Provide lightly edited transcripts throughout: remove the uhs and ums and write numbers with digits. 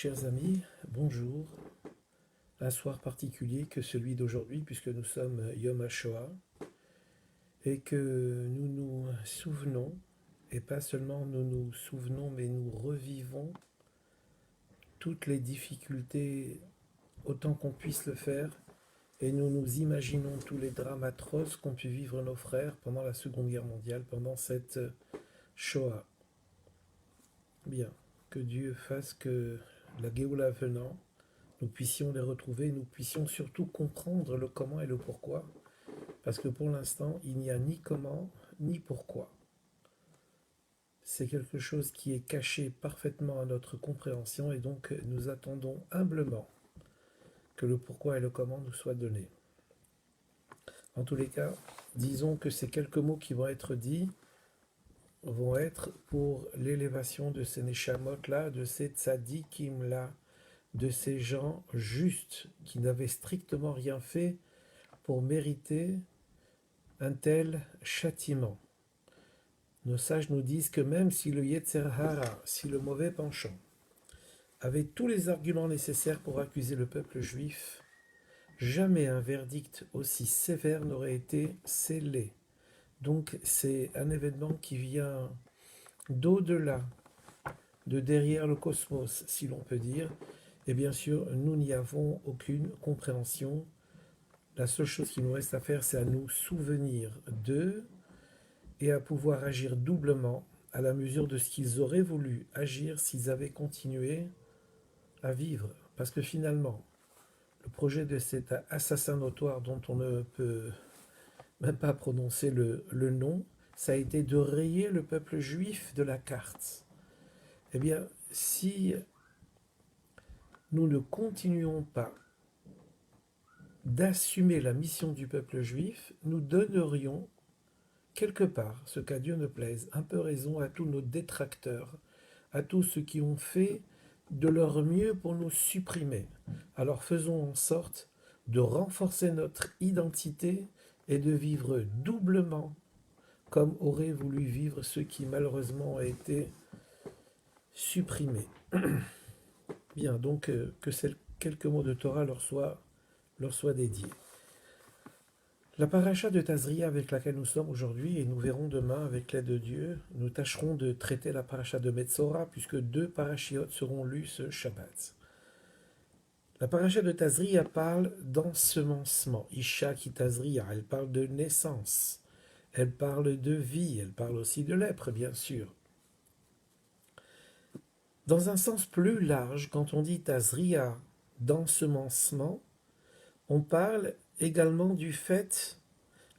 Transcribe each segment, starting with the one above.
Chers amis, bonjour. Un soir particulier que celui d'aujourd'hui, puisque nous sommes Yom HaShoah, et que nous nous souvenons, et pas seulement nous nous souvenons, mais nous revivons toutes les difficultés autant qu'on puisse le faire, et nous nous imaginons tous les drames atroces qu'ont pu vivre nos frères pendant la Seconde Guerre mondiale, pendant cette Shoah. Bien, que Dieu fasse que la Géoula venant, nous puissions les retrouver, nous puissions surtout comprendre le comment et le pourquoi, parce que pour l'instant, il n'y a ni comment ni pourquoi. C'est quelque chose qui est caché parfaitement à notre compréhension et donc nous attendons humblement que le pourquoi et le comment nous soient donnés. En tous les cas, disons que ces quelques mots qui vont être dits vont être pour l'élévation de ces Neshamot-là, de ces tzadikim-là, de ces gens justes qui n'avaient strictement rien fait pour mériter un tel châtiment. Nos sages nous disent que même si le Yetzer Hara, si le mauvais penchant, avait tous les arguments nécessaires pour accuser le peuple juif, jamais un verdict aussi sévère n'aurait été scellé. Donc c'est un événement qui vient d'au-delà, de derrière le cosmos, si l'on peut dire, et bien sûr, nous n'y avons aucune compréhension. La seule chose qu'il nous reste à faire, c'est à nous souvenir d'eux et à pouvoir agir doublement à la mesure de ce qu'ils auraient voulu agir s'ils avaient continué à vivre. Parce que finalement, le projet de cet assassin notoire dont on ne peut même pas prononcer le nom, ça a été de rayer le peuple juif de la carte. Eh bien, si nous ne continuons pas d'assumer la mission du peuple juif, nous donnerions quelque part, ce qu'à Dieu ne plaise, un peu raison à tous nos détracteurs, à tous ceux qui ont fait de leur mieux pour nous supprimer. Alors faisons en sorte de renforcer notre identité et de vivre doublement comme auraient voulu vivre ceux qui malheureusement ont été supprimés. Bien, donc que ces quelques mots de Torah leur soient dédiés. La paracha de Tazria avec laquelle nous sommes aujourd'hui, et nous verrons demain avec l'aide de Dieu, nous tâcherons de traiter la paracha de Metzora, puisque deux parachiotes seront lus ce Shabbat. La paracha de Tazria parle d'ensemencement. Isha qui Tazria, elle parle de naissance, elle parle de vie, elle parle aussi de lèpre, bien sûr. Dans un sens plus large, quand on dit Tazria, d'ensemencement, on parle également du fait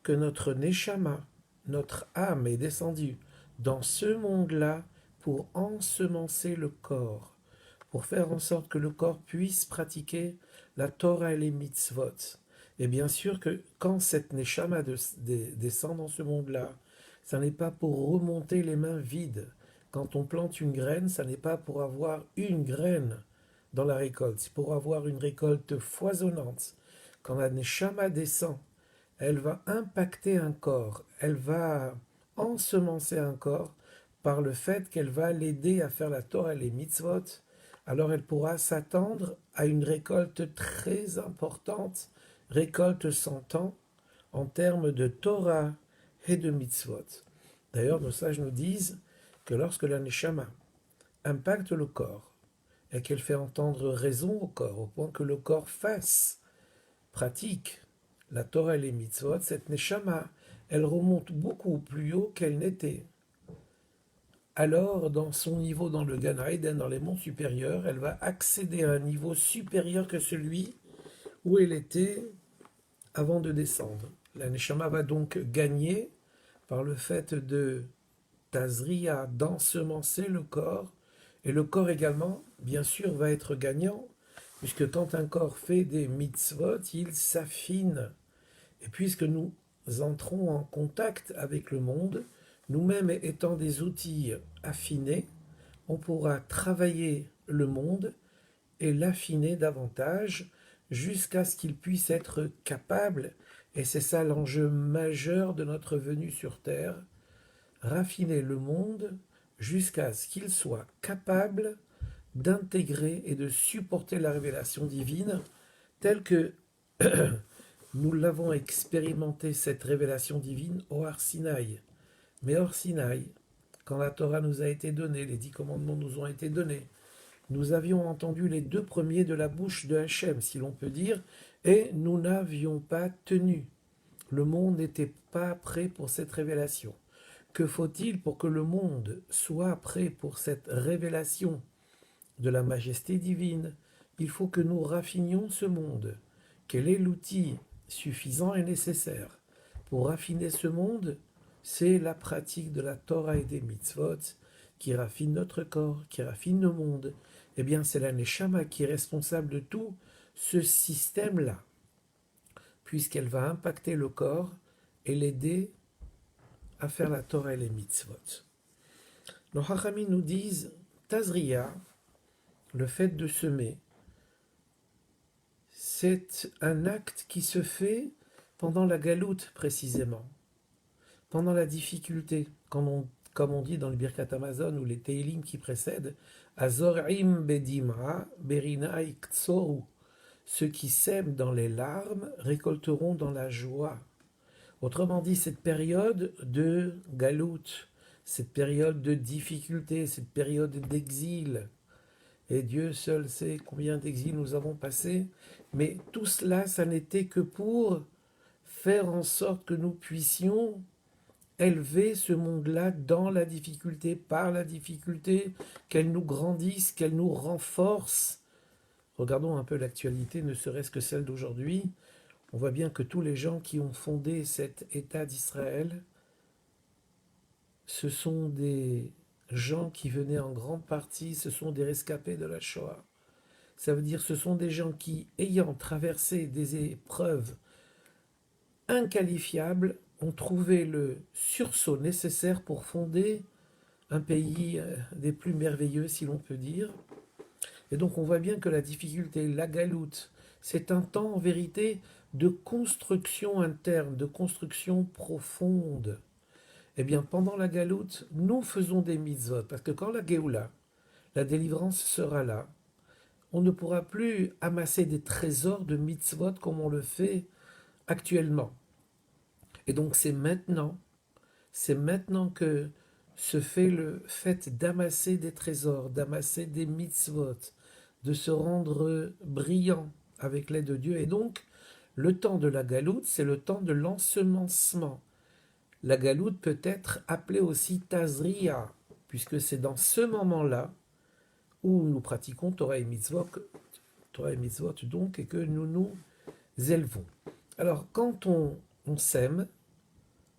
que notre Neshama, notre âme est descendue dans ce monde-là pour ensemencer le corps, pour faire en sorte que le corps puisse pratiquer la Torah et les mitzvot. Et bien sûr que quand cette Neshama descend dans ce monde-là, ça n'est pas pour remonter les mains vides. Quand on plante une graine, ça n'est pas pour avoir une graine dans la récolte, c'est pour avoir une récolte foisonnante. Quand la Neshama descend, elle va impacter un corps, elle va ensemencer un corps par le fait qu'elle va l'aider à faire la Torah et les mitzvot, alors elle pourra s'attendre à une récolte très importante, récolte sans temps, en termes de Torah et de mitzvot. D'ailleurs, nos sages nous disent que lorsque la neshama impacte le corps et qu'elle fait entendre raison au corps, au point que le corps fasse, pratique la Torah et les mitzvot, cette neshama, elle remonte beaucoup plus haut qu'elle n'était. Alors, dans son niveau dans le Gan Eden, dans les monts supérieurs, elle va accéder à un niveau supérieur que celui où elle était avant de descendre. La neshama va donc gagner par le fait de Tazria, d'ensemencer le corps, et le corps également, bien sûr, va être gagnant, puisque quand un corps fait des mitzvot, il s'affine. Et puisque nous entrons en contact avec le monde, nous-mêmes étant des outils affinés, on pourra travailler le monde et l'affiner davantage jusqu'à ce qu'il puisse être capable, et c'est ça l'enjeu majeur de notre venue sur Terre, raffiner le monde jusqu'à ce qu'il soit capable d'intégrer et de supporter la révélation divine telle que nous l'avons expérimenté, cette révélation divine, au Har Sinaï. Mais hors Sinaï, quand la Torah nous a été donnée, les 10 commandements nous ont été donnés, nous avions entendu les 2 premiers de la bouche de Hachem, si l'on peut dire, et nous n'avions pas tenu. Le monde n'était pas prêt pour cette révélation. Que faut-il pour que le monde soit prêt pour cette révélation de la majesté divine? Il faut que nous raffinions ce monde. Quel est l'outil suffisant et nécessaire pour raffiner ce monde? C'est la pratique de la Torah et des mitzvot qui raffine notre corps, qui raffine le monde. Eh bien, c'est la Neshama qui est responsable de tout ce système-là, puisqu'elle va impacter le corps et l'aider à faire la Torah et les mitzvot. Nos Chachamim nous disent, Tazria, le fait de semer, c'est un acte qui se fait pendant la galoute précisément, pendant la difficulté, comme on dit dans le Birkat Hamazon ou les Teilim qui précèdent, Azorim bedimra berina iktsoru. Ceux qui sèment dans les larmes récolteront dans la joie. Autrement dit, cette période de galoute, cette période de difficulté, cette période d'exil, et Dieu seul sait combien d'exils nous avons passé, mais tout cela, ça n'était que pour faire en sorte que nous puissions élever ce monde-là dans la difficulté, par la difficulté, qu'elle nous grandisse, qu'elle nous renforce. Regardons un peu l'actualité, ne serait-ce que celle d'aujourd'hui. On voit bien que tous les gens qui ont fondé cet État d'Israël, ce sont des gens qui venaient en grande partie, ce sont des rescapés de la Shoah. Ça veut dire ce sont des gens qui, ayant traversé des épreuves inqualifiables, ont trouvé le sursaut nécessaire pour fonder un pays des plus merveilleux, si l'on peut dire. Et donc on voit bien que la difficulté, la galoute, c'est un temps en vérité de construction interne, de construction profonde. Eh bien, pendant la galoute, nous faisons des mitzvot, parce que quand la Géoula, la délivrance sera là, on ne pourra plus amasser des trésors de mitzvot comme on le fait actuellement. Et donc c'est maintenant que se fait le fait d'amasser des trésors, d'amasser des mitzvot, de se rendre brillant avec l'aide de Dieu. Et donc, le temps de la galoute, c'est le temps de l'ensemencement. La galoute peut être appelée aussi Tazria, puisque c'est dans ce moment-là où nous pratiquons Torah et Mitzvot donc, et que nous nous élevons. Alors, quand on sème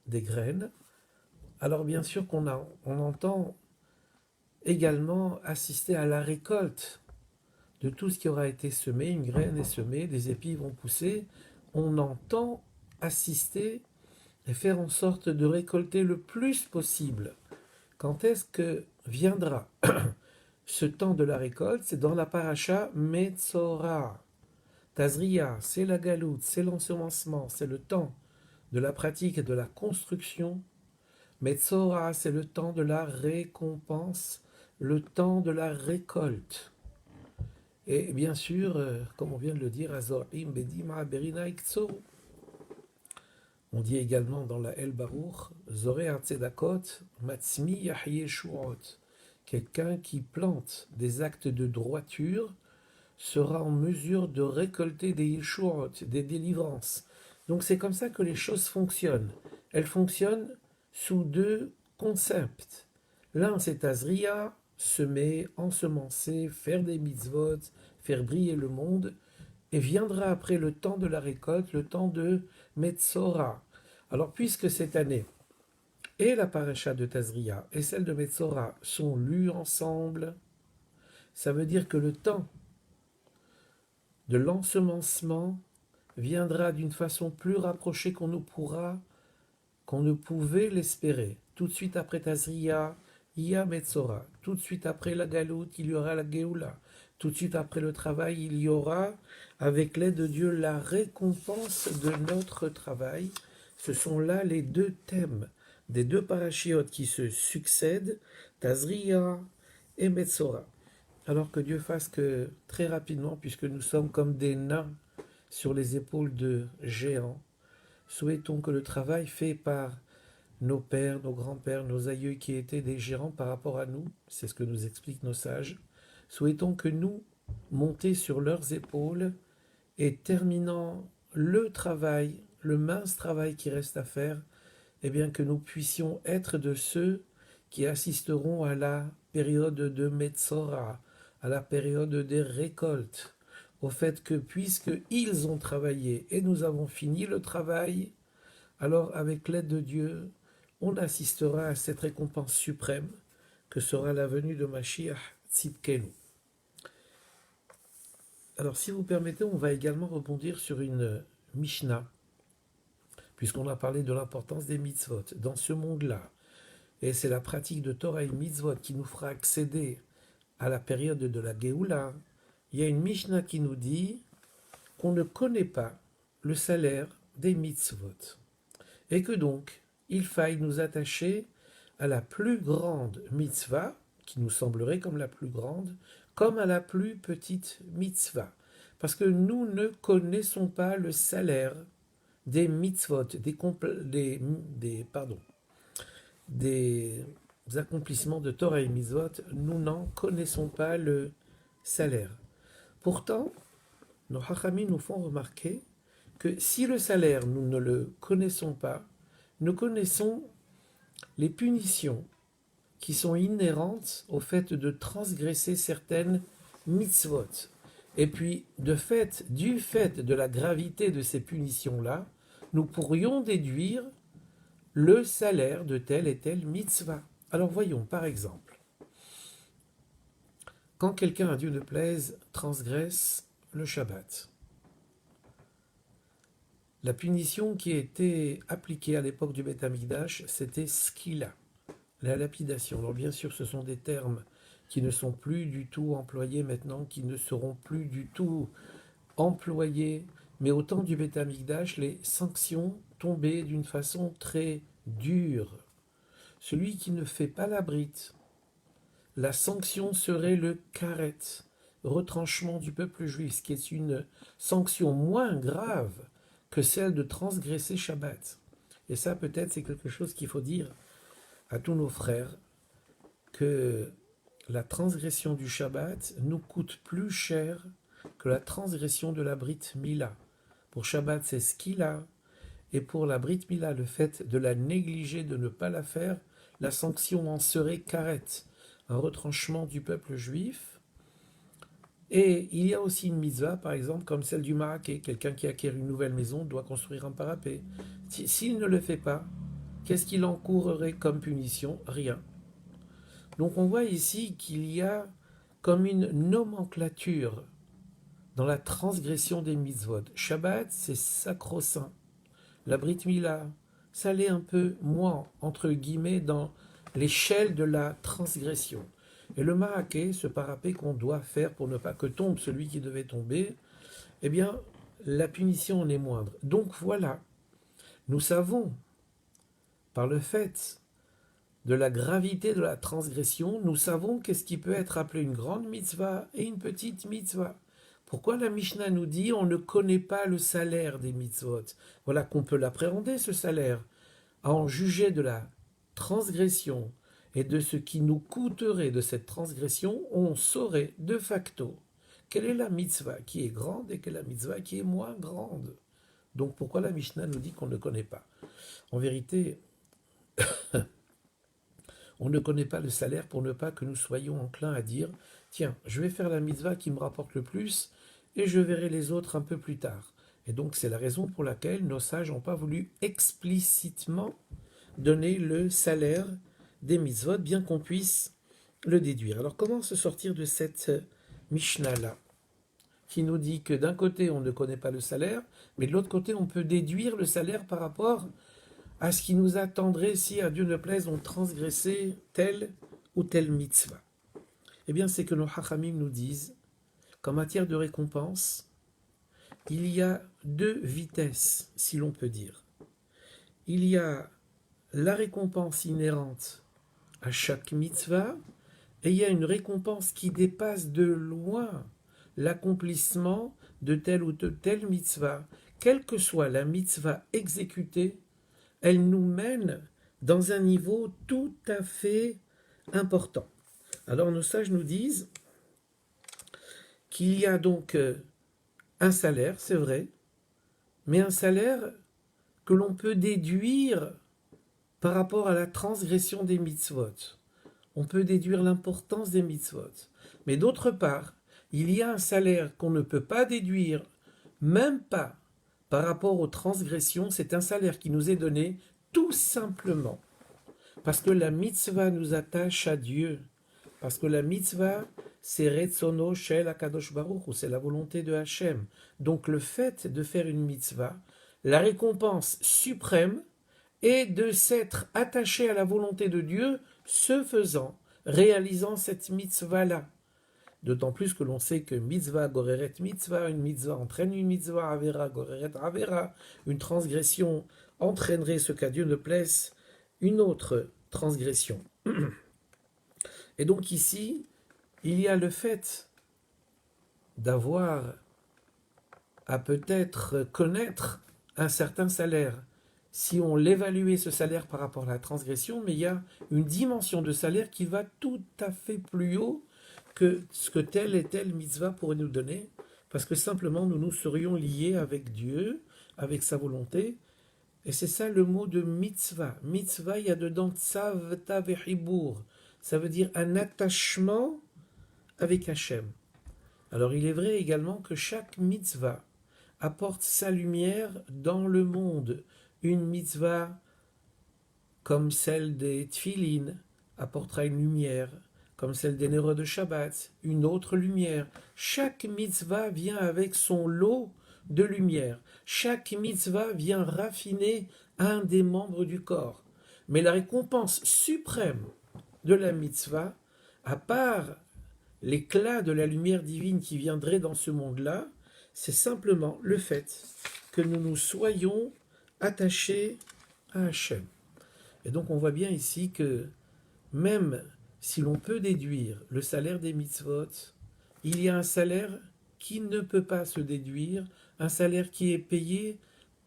des graines, alors bien sûr on entend également assister à la récolte de tout ce qui aura été semé. Une graine est semée, des épis vont pousser. On entend assister et faire en sorte de récolter le plus possible. Quand est-ce que viendra ce temps de la récolte? C'est dans la paracha Metzora. Tazria, c'est la galoute, c'est l'ensemencement, c'est le temps de la pratique et de la construction. Metzora, c'est le temps de la récompense, le temps de la récolte. Et bien sûr, comme on vient de le dire, Azorim bedima berina iktso. On dit également dans la El Baruch, Zoré Tzedakot, Matzmi Yahye Shuot. Quelqu'un qui plante des actes de droiture sera en mesure de récolter des Yeshuot, des délivrances. Donc c'est comme ça que les choses fonctionnent. Elles fonctionnent sous 2 concepts. L'un, c'est Azria, semer, ensemencer, faire des mitzvot, faire briller le monde. Et viendra après le temps de la récolte, le temps de Metzora. Alors, puisque cette année, et la paracha de Tazria et celle de Metzora sont lues ensemble, ça veut dire que le temps de l'ensemencement viendra d'une façon plus rapprochée qu'on ne pouvait l'espérer. Tout de suite après Tazria, il y a Metzora. Tout de suite après la galoute, il y aura la Géoula. Tout de suite après le travail, il y aura, avec l'aide de Dieu, la récompense de notre travail. Ce sont là les 2 thèmes des 2 parachiotes qui se succèdent, Tazria et Metzora. Alors que Dieu fasse que très rapidement, puisque nous sommes comme des nains sur les épaules de géants, souhaitons que le travail fait par nos pères, nos grands-pères, nos aïeux qui étaient des géants par rapport à nous, c'est ce que nous expliquent nos sages, souhaitons que nous, montés sur leurs épaules et terminant le travail, le mince travail qui reste à faire, eh bien que nous puissions être de ceux qui assisteront à la période de Metzora, à la période des récoltes, au fait que puisque ils ont travaillé et nous avons fini le travail, alors avec l'aide de Dieu, on assistera à cette récompense suprême que sera la venue de Mashiach Tzidkenu. Alors si vous permettez, on va également rebondir sur une Mishnah, puisqu'on a parlé de l'importance des mitzvot dans ce monde-là. Et c'est la pratique de Torah et mitzvot qui nous fera accéder à la période de la Géoula. Il y a une Mishnah qui nous dit qu'on ne connaît pas le salaire des mitzvot. Et que donc, il faille nous attacher à la plus grande mitzvah, qui nous semblerait comme la plus grande, comme à la plus petite mitzvah. Parce que nous ne connaissons pas le salaire des mitzvot, des accomplissements de Torah et mitzvot, nous n'en connaissons pas le salaire. Pourtant, nos hachamim nous font remarquer que si le salaire, nous ne le connaissons pas, nous connaissons les punitions qui sont inhérentes au fait de transgresser certaines mitzvot. Et puis, du fait de la gravité de ces punitions-là, nous pourrions déduire le salaire de telle et telle mitzvah. Alors voyons, par exemple, quand quelqu'un, à Dieu ne plaise, transgresse le Shabbat, la punition qui était appliquée à l'époque du Beth Amikdash, c'était skila, la lapidation. Alors bien sûr, ce sont des termes qui ne sont plus du tout employés maintenant, qui ne seront plus du tout employés, mais au temps du Beth Amikdash, les sanctions tombaient d'une façon très dure. Celui qui ne fait pas la brite, la sanction serait le karet, retranchement du peuple juif, ce qui est une sanction moins grave que celle de transgresser Shabbat. Et ça, peut-être, c'est quelque chose qu'il faut dire à tous nos frères, que la transgression du Shabbat nous coûte plus cher que la transgression de la Brit Mila. Pour Shabbat, c'est skila, et pour la Brit Mila, le fait de la négliger, de ne pas la faire, la sanction en serait karet, un retranchement du peuple juif. Et il y a aussi une mitzvah, par exemple, comme celle du Maraké. Quelqu'un qui acquiert une nouvelle maison doit construire un parapet. S'il ne le fait pas, qu'est-ce qu'il encourrait comme punition? Rien. Donc on voit ici qu'il y a comme une nomenclature dans la transgression des mitzvot. Shabbat, c'est sacro-saint. La Brit Mila, ça l'est un peu moins, entre guillemets, dans l'échelle de la transgression. Et le maraké, ce parapet qu'on doit faire pour ne pas que tombe celui qui devait tomber, eh bien, la punition en est moindre. Donc voilà, nous savons, par le fait de la gravité de la transgression, nous savons qu'est-ce qui peut être appelé une grande mitzvah et une petite mitzvah. Pourquoi la Mishnah nous dit on ne connaît pas le salaire des mitzvot? Voilà qu'on peut l'appréhender, ce salaire. À en juger de la transgression et de ce qui nous coûterait de cette transgression, on saurait de facto quelle est la mitzvah qui est grande et quelle est la mitzvah qui est moins grande. Donc pourquoi la Mishnah nous dit qu'on ne connaît pas? En vérité, on ne connaît pas le salaire pour ne pas que nous soyons enclins à dire tiens, je vais faire la mitzvah qui me rapporte le plus et je verrai les autres un peu plus tard. Et donc c'est la raison pour laquelle nos sages n'ont pas voulu explicitement donner le salaire des mitzvot, bien qu'on puisse le déduire. Alors comment se sortir de cette Mishnah-là, qui nous dit que d'un côté on ne connaît pas le salaire, mais de l'autre côté on peut déduire le salaire par rapport à ce qui nous attendrait si, à Dieu ne plaise, on transgressait telle ou telle mitzvah? Eh bien, c'est que nos hachamim nous disent qu'en matière de récompense, il y a deux vitesses, si l'on peut dire. Il y a la récompense inhérente à chaque mitzvah, et il y a une récompense qui dépasse de loin l'accomplissement de telle ou de telle mitzvah. Quelle que soit la mitzvah exécutée, elle nous mène dans un niveau tout à fait important. Alors nos sages nous disent qu'il y a donc un salaire, c'est vrai, mais un salaire que l'on peut déduire par rapport à la transgression des mitzvot. On peut déduire l'importance des mitzvot. Mais d'autre part, il y a un salaire qu'on ne peut pas déduire, même pas par rapport aux transgressions. C'est un salaire qui nous est donné tout simplement parce que la mitzvah nous attache à Dieu. Parce que la mitzvah, c'est Retzono Shel Akadosh Baruch Hu, c'est la volonté de Hachem. Donc le fait de faire une mitzvah, la récompense suprême est de s'être attaché à la volonté de Dieu, ce faisant, réalisant cette mitzvah-là. D'autant plus que l'on sait que mitzvah goreret mitzvah, une mitzvah entraîne une mitzvah, avera goreret avera, une transgression entraînerait ce qu'à Dieu ne plaise, une autre transgression. Et donc ici, il y a le fait d'avoir à peut-être connaître un certain salaire. Si on l'évaluait ce salaire par rapport à la transgression, mais il y a une dimension de salaire qui va tout à fait plus haut que ce que telle et telle mitzvah pourrait nous donner, parce que simplement nous nous serions liés avec Dieu, avec sa volonté, et c'est ça le mot de mitzvah. Mitzvah, il y a dedans tsav vechibur, ça veut dire un attachement avec Hachem. Alors il est vrai également que chaque mitzvah apporte sa lumière dans le monde. Une mitzvah comme celle des tfilin apportera une lumière, comme celle des Nérodes de Shabbat, une autre lumière. Chaque mitzvah vient avec son lot de lumière. Chaque mitzvah vient raffiner un des membres du corps. Mais la récompense suprême de la mitzvah, à part l'éclat de la lumière divine qui viendrait dans ce monde-là, c'est simplement le fait que nous nous soyons attachés à Hachem. Et donc on voit bien ici que même si l'on peut déduire le salaire des mitzvot, il y a un salaire qui ne peut pas se déduire, un salaire qui est payé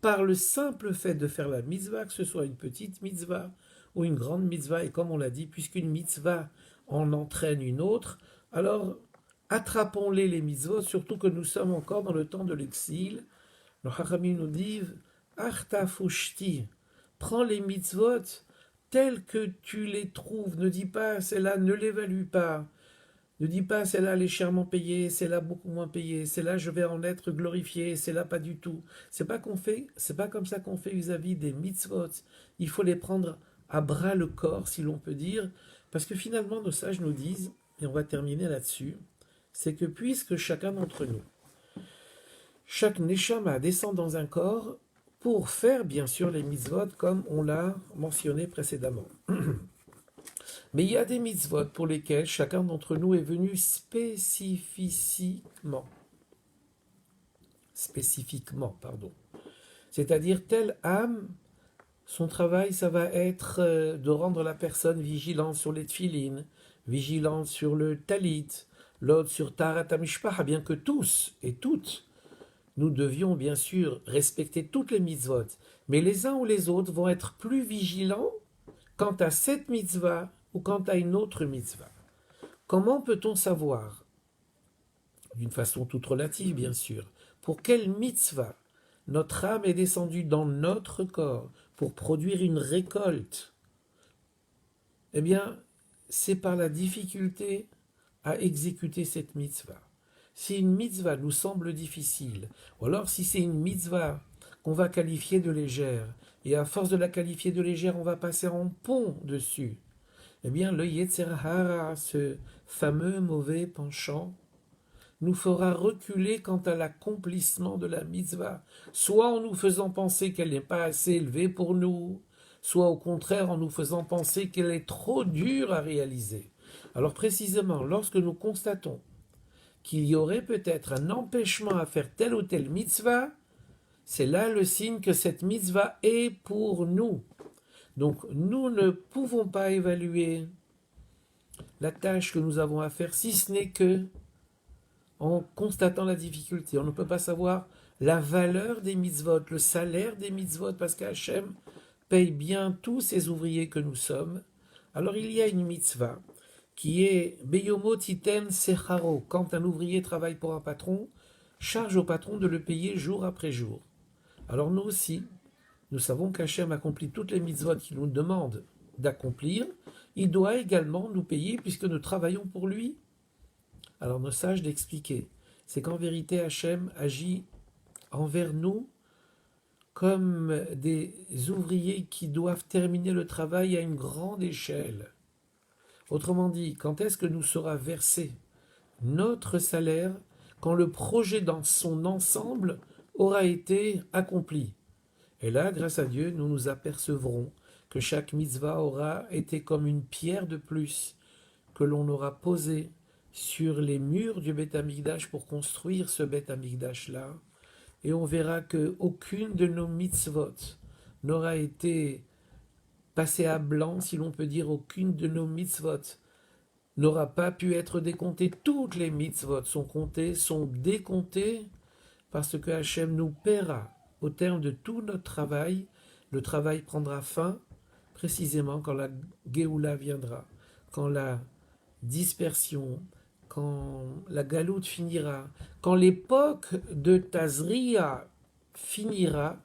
par le simple fait de faire la mitzvah, que ce soit une petite mitzvah ou une grande mitzvah. Et comme on l'a dit, puisqu'une mitzvah en entraîne une autre, alors attrapons-les les mitzvot, surtout que nous sommes encore dans le temps de l'exil. Le Chachamim nous dit Arta fushti, prends les mitzvot tels que tu les trouves. Ne dis pas celle-là, ne l'évalue pas. Ne dis pas celle-là, elle est chèrement payée, celle-là beaucoup moins payée, celle-là je vais en être glorifié, celle-là pas du tout. C'est pas comme ça qu'on fait vis-à-vis des mitzvot. Il faut les prendre à bras le corps, si l'on peut dire, parce que finalement nos sages nous disent, et on va terminer là-dessus, c'est que puisque chacun d'entre nous, chaque neshama descend dans un corps pour faire bien sûr les mitzvot comme on l'a mentionné précédemment. Mais il y a des mitzvot pour lesquels chacun d'entre nous est venu spécifiquement, c'est-à-dire telle âme, son travail, ça va être de rendre la personne vigilante sur les tfilines, vigilante sur le talit, l'autre sur Taharat HaMishpah, bien que tous et toutes, nous devions bien sûr respecter toutes les mitzvot, mais les uns ou les autres vont être plus vigilants quant à cette mitzvah ou quant à une autre mitzvah. Comment peut-on savoir, d'une façon toute relative bien sûr, pour quelle mitzvah notre âme est descendue dans notre corps pour produire une récolte? Eh bien, c'est par la difficulté à exécuter cette mitzvah. Si une mitzvah nous semble difficile, ou alors si c'est une mitzvah qu'on va qualifier de légère, et à force de la qualifier de légère, on va passer en pont dessus, eh bien le Yetzer Hara, ce fameux mauvais penchant, nous fera reculer quant à l'accomplissement de la mitzvah, soit en nous faisant penser qu'elle n'est pas assez élevée pour nous, soit au contraire en nous faisant penser qu'elle est trop dure à réaliser. Alors précisément, lorsque nous constatons qu'il y aurait peut-être un empêchement à faire telle ou telle mitzvah, c'est là le signe que cette mitzvah est pour nous. Donc nous ne pouvons pas évaluer la tâche que nous avons à faire, si ce n'est que en constatant la difficulté. On ne peut pas savoir la valeur des mitzvot, le salaire des mitzvot, parce qu'Hachem paye bien tous ces ouvriers que nous sommes. Alors il y a une mitzvah qui est Beyomo Titen Secharo. Quand un ouvrier travaille pour un patron, charge au patron de le payer jour après jour. Alors nous aussi, nous savons qu'Hachem accomplit toutes les mitzvot qu'il nous demande d'accomplir. Il doit également nous payer puisque nous travaillons pour lui. Alors nos sages d'expliquer, c'est qu'en vérité Hachem agit envers nous comme des ouvriers qui doivent terminer le travail à une grande échelle. Autrement dit, quand est-ce que nous sera versé notre salaire quand le projet dans son ensemble aura été accompli? Et là, grâce à Dieu, nous nous apercevrons que chaque mitzvah aura été comme une pierre de plus que l'on aura posée sur les murs du Beth Amikdash pour construire ce Beth Amikdash-là. Et on verra qu'aucune de nos mitzvot n'aura été passée à blanc, si l'on peut dire, aucune de nos mitzvot n'aura pas pu être décomptée. Toutes les mitzvot sont comptées, sont décomptées, parce que Hachem nous paiera au terme de tout notre travail. Le travail prendra fin précisément quand la Géoula viendra, quand la dispersion, quand la galoute finira, quand l'époque de Tazria finira,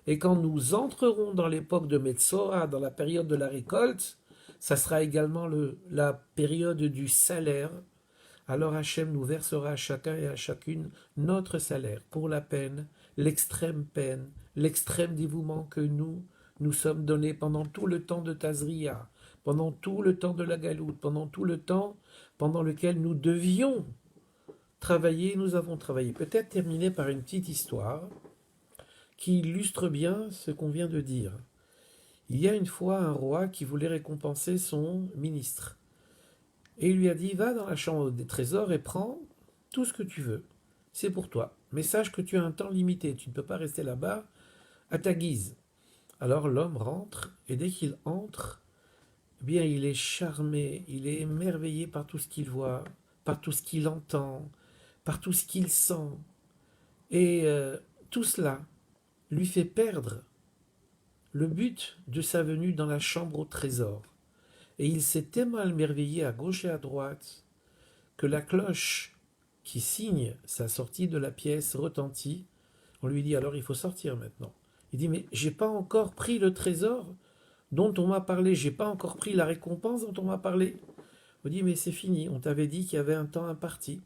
et quand nous entrerons dans l'époque de Metzora, dans la période de la récolte, ça sera également la période du salaire. Alors Hachem nous versera à chacun et à chacune notre salaire pour la peine, l'extrême dévouement que nous sommes donnés pendant tout le temps de Tazria, pendant tout le temps de la galoute, pendant tout le temps pendant lequel nous devions travailler, nous avons travaillé. Peut-être terminer par une petite histoire qui illustre bien ce qu'on vient de dire. Il y a une fois un roi qui voulait récompenser son ministre. Et il lui a dit, va dans la chambre des trésors et prends tout ce que tu veux. C'est pour toi. Mais sache que tu as un temps limité. Tu ne peux pas rester là-bas à ta guise. Alors l'homme rentre, et dès qu'il entre, eh bien il est charmé, il est émerveillé par tout ce qu'il voit, par tout ce qu'il entend, par tout ce qu'il sent. Et tout cela lui fait perdre le but de sa venue dans la chambre au trésor. Et il s'est tellement émerveillé à gauche et à droite que la cloche qui signe sa sortie de la pièce retentit. On lui dit alors il faut sortir maintenant. Il dit mais j'ai pas encore pris le trésor dont on m'a parlé, j'ai pas encore pris la récompense dont on m'a parlé. On dit mais c'est fini, on t'avait dit qu'il y avait un temps imparti.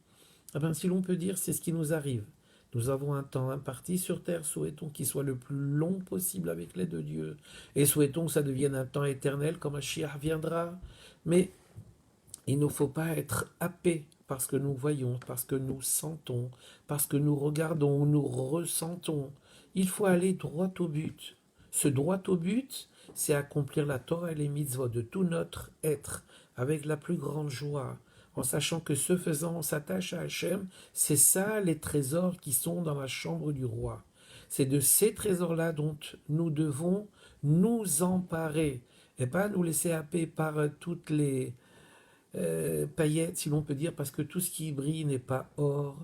Ah ben, si l'on peut dire, c'est ce qui nous arrive. Nous avons un temps imparti sur terre, souhaitons qu'il soit le plus long possible avec l'aide de Dieu, et souhaitons que ça devienne un temps éternel quand Mashiach viendra. Mais il ne faut pas être happé parce que nous voyons, parce que nous sentons, parce que nous regardons, nous ressentons. Il faut aller droit au but. Ce droit au but, c'est accomplir la Torah et les mitzvot de tout notre être avec la plus grande joie, en sachant que ce faisant, on s'attache à Hachem. C'est ça les trésors qui sont dans la chambre du roi. C'est de ces trésors-là dont nous devons nous emparer et pas nous laisser happer par toutes les paillettes, si l'on peut dire, parce que tout ce qui brille n'est pas or,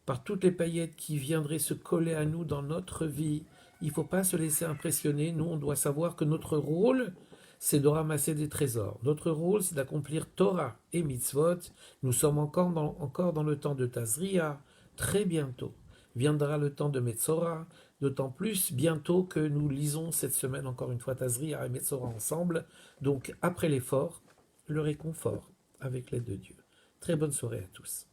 par toutes les paillettes qui viendraient se coller à nous dans notre vie. Il ne faut pas se laisser impressionner. Nous, on doit savoir que notre rôle, c'est de ramasser des trésors. Notre rôle, c'est d'accomplir Torah et mitzvot. Nous sommes encore dans le temps de Tazria. Très bientôt viendra le temps de Metzora, d'autant plus bientôt que nous lisons cette semaine encore une fois Tazria et Metzora ensemble. Donc après l'effort, le réconfort avec l'aide de Dieu. Très bonne soirée à tous.